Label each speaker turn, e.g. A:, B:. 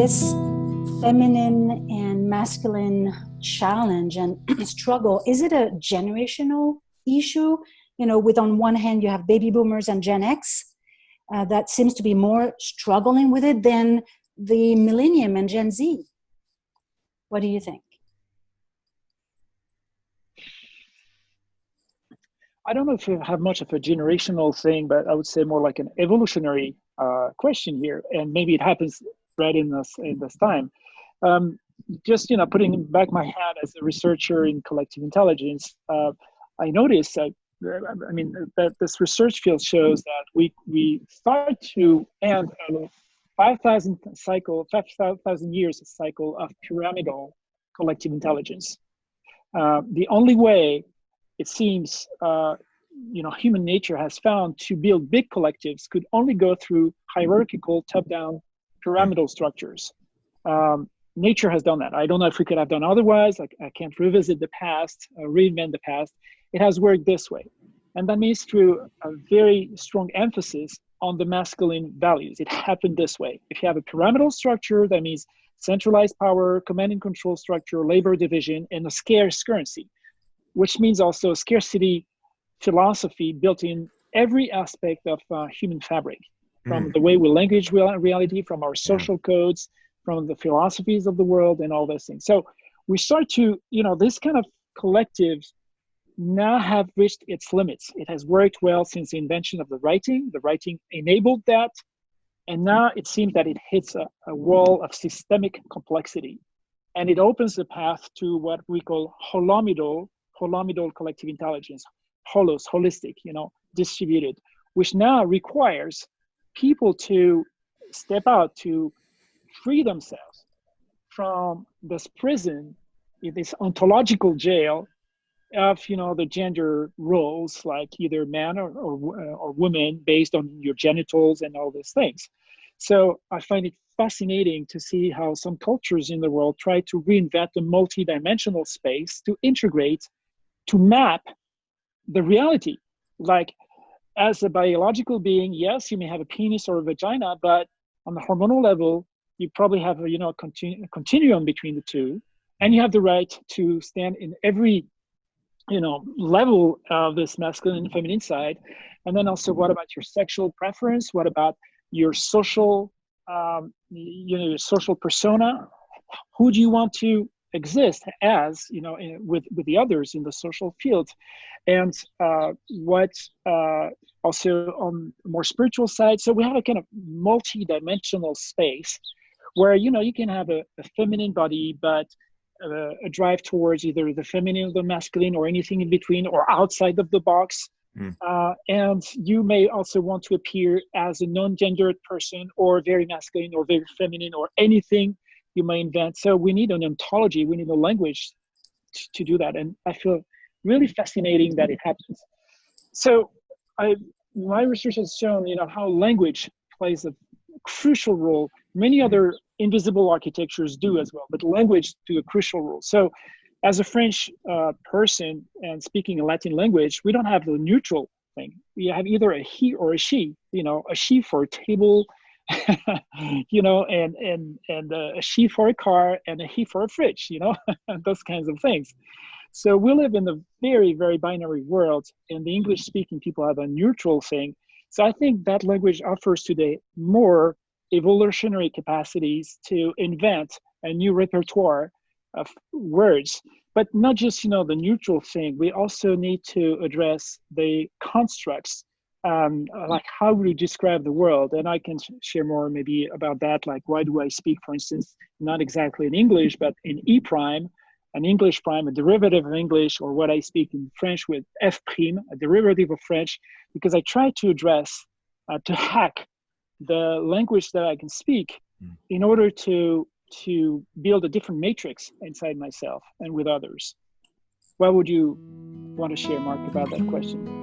A: this feminine and masculine challenge and struggle, is it a generational issue? You know, with on one hand, you have baby boomers and Gen X that seems to be more struggling with it than the millennium and Gen Z. What do you think?
B: I don't know if you have much of a generational thing, but I would say more like an evolutionary question here, and maybe it happens right in this time. Just putting back my hat as a researcher in collective intelligence, I noticed that that this research field shows that we start to end a 5,000 years cycle of pyramidal collective intelligence. The only way it seems human nature has found to build big collectives could only go through hierarchical top-down pyramidal structures. Nature has done that. I don't know if we could have done otherwise. I can't revisit the past, reinvent the past. It has worked this way. And that means through a very strong emphasis on the masculine values. It happened this way. If you have a pyramidal structure, that means centralized power, command and control structure, labor division, and a scarce currency, which means also a scarcity philosophy built in every aspect of human fabric, from the way we language reality, from our social codes, from the philosophies of the world, and all those things. So we start to, this kind of collectives now have reached its limits. It has worked well since the invention of the writing. The writing enabled that. And now it seems that it hits a wall of systemic complexity. And it opens the path to what we call holomidal collective intelligence, holistic, distributed, which now requires people to step out to free themselves from this prison, this ontological jail of, the gender roles, like either man or woman based on your genitals and all these things. So I find it fascinating to see how some cultures in the world try to reinvent a multi-dimensional space to integrate, to map the reality. Like, as a biological being, yes, you may have a penis or a vagina, but on the hormonal level, you probably have a continuum between the two, and you have the right to stand in every level of this masculine and feminine side. And then also, what about your sexual preference? What about your social, your social persona? Who do you want to exist as, with the others in the social field? And what also on the more spiritual side. So we have a kind of multi-dimensional space where, you can have a feminine body, but a drive towards either the feminine or the masculine or anything in between or outside of the box. And you may also want to appear as a non-gendered person or very masculine or very feminine or anything you may invent. So we need an ontology, we need a language to do that. And I feel really fascinating that it happens. So my research has shown, how language plays a crucial role. Many other invisible architectures do as well, but language do a crucial role. So as a French person and speaking a Latin language, we don't have the neutral thing. We have either a he or a she, a she for a table, and a she for a car and a he for a fridge, those kinds of things. So we live in a very, very binary world, and the English-speaking people have a neutral thing. So I think that language offers today more evolutionary capacities to invent a new repertoire of words, but not just, the neutral thing. We also need to address the constructs, like how we describe the world. And I can share more maybe about that. Like, why do I speak, for instance, not exactly in English, but in E prime, an English prime, a derivative of English, or what I speak in French with F prime, a derivative of French, because I try to address, to hack the language that I can speak in order to build a different matrix inside myself and with others. What would you want to share, Mark, about that question?